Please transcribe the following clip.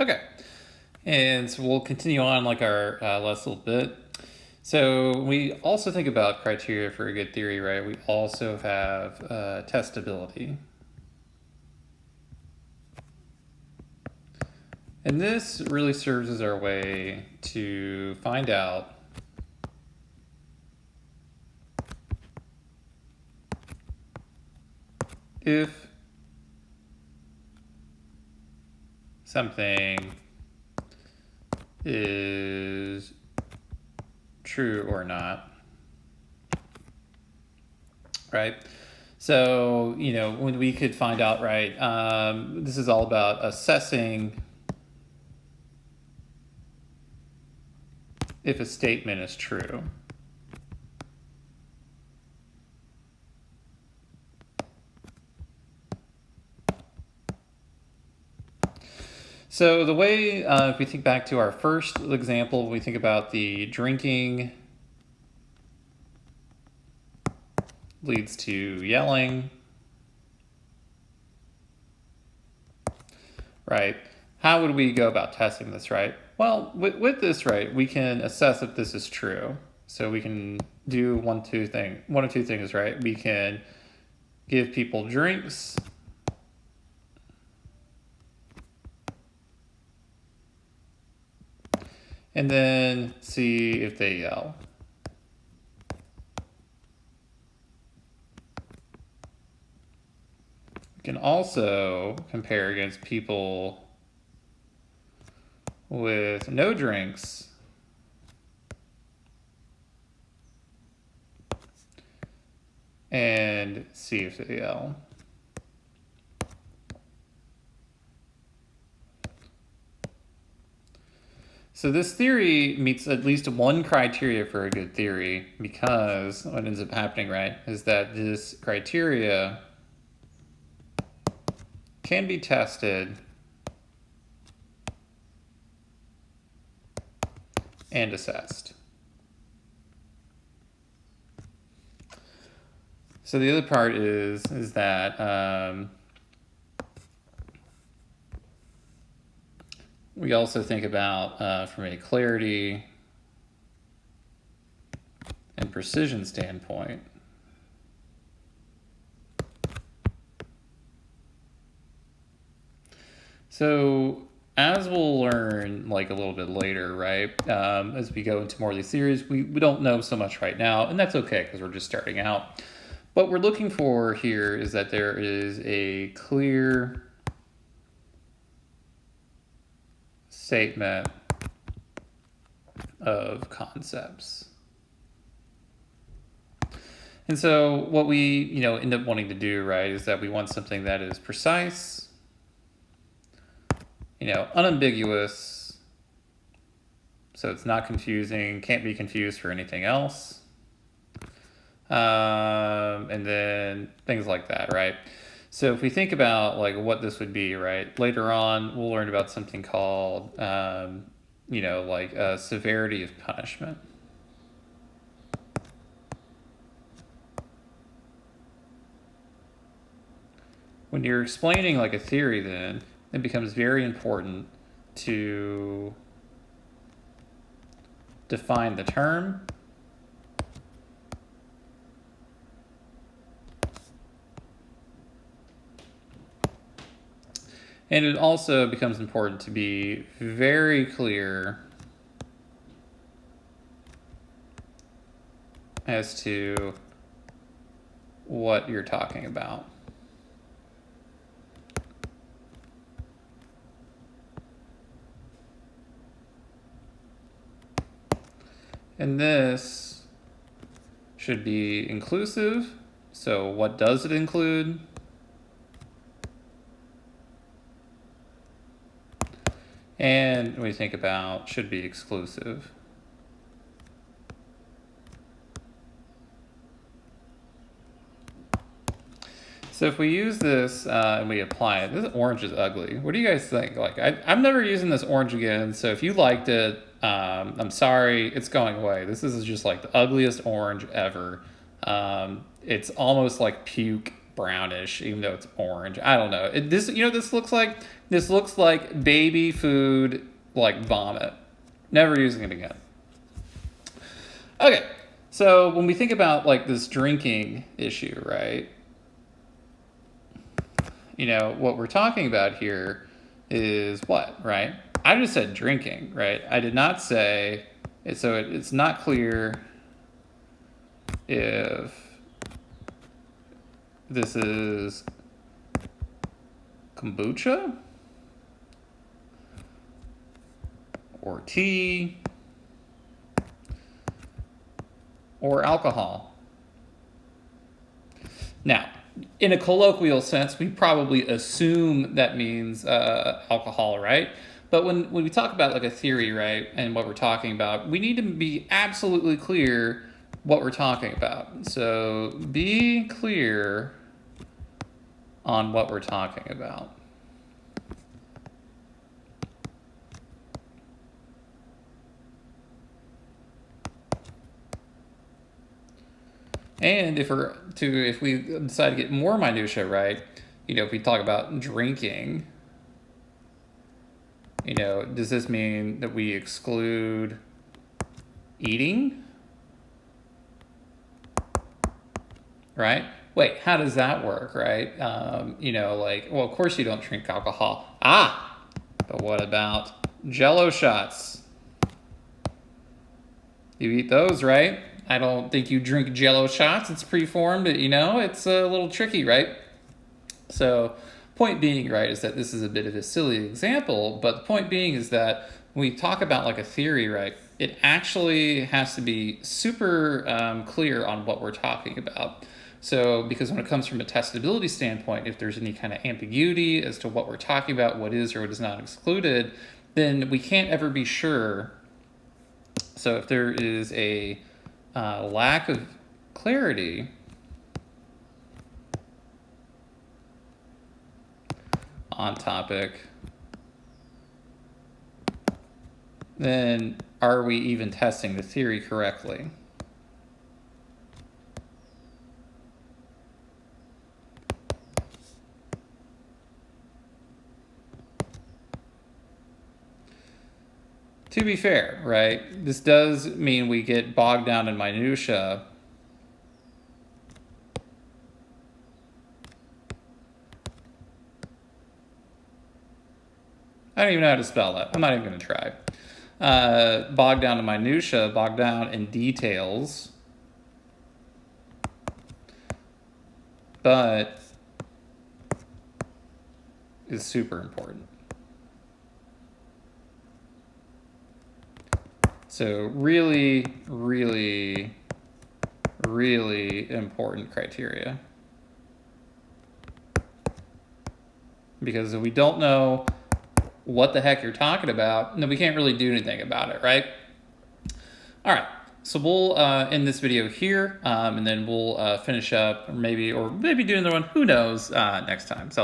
Okay, and so we'll continue on like our last little bit. So we also think about criteria for a good theory, right? We also have testability. And this really serves as our way to find out if something is true or not, right? So, when we could find out, right, this is all about assessing if a statement is true. So the way, if we think back to our first example, we think about the drinking leads to yelling, right? How would we go about testing this, right? Well, with this, right, we can assess if this is true. So we can do one of two things, right? We can give people drinks and then see if they yell. We can also compare against people with no drinks and see if they yell. So this theory meets at least one criteria for a good theory, because what ends up happening, right, is that this criteria can be tested and assessed. So the other part is that we also think about from a clarity and precision standpoint. So as we'll learn like a little bit later, right, as we go into more of these theories, we don't know so much right now, and that's okay because we're just starting out. What we're looking for here is that there is a clear statement of concepts. And so what we, end up wanting to do, right, is that we want something that is precise, unambiguous, so it's not confusing, can't be confused for anything else. And then things like that, right? So if we think about like what this would be, right, later on we'll learn about something called, like severity of punishment. When you're explaining like a theory, then it becomes very important to define the term and it also becomes important to be very clear as to what you're talking about. And this should be inclusive. So what does it include? And we think about should be exclusive. So if we use this and we apply it, this orange is ugly. What do you guys think? Like, I'm never using this orange again. So if you liked it, I'm sorry, it's going away. This is just like the ugliest orange ever. It's almost like puke. brownish, even though it's orange. I don't know. This looks like baby food, like vomit. Never using it again. Okay, so when we think about like this drinking issue, right? What we're talking about here is what, right? I just said drinking, right? I did not say it, so it's not clear if this is kombucha or tea or alcohol. Now, in a colloquial sense, we probably assume that means alcohol, right? But when we talk about like a theory, right, and what we're talking about, we need to be absolutely clear what we're talking about. So be clear on what we're talking about. And if we decide to get more minutia, right, if we talk about drinking, does this mean that we exclude eating? Right? Wait, how does that work, right? Well, of course you don't drink alcohol. But what about Jello shots? You eat those, right? I don't think you drink Jello shots. It's preformed, it's a little tricky, right? So point being, right, is that this is a bit of a silly example, but the point being is that when we talk about like a theory, right, it actually has to be super clear on what we're talking about. So because when it comes from a testability standpoint, if there's any kind of ambiguity as to what we're talking about, what is or what is not excluded, then we can't ever be sure. So if there is a lack of clarity on topic, then are we even testing the theory correctly? To be fair, right, this does mean we get bogged down in minutia. I don't even know how to spell that. I'm not even going to try. Bogged down in minutia, bogged down in details. But is super important. So really, really, really important criteria. Because if we don't know what the heck you're talking about, then we can't really do anything about it, right? All right, so we'll end this video here, and then we'll finish up, or maybe do another one, who knows, next time. So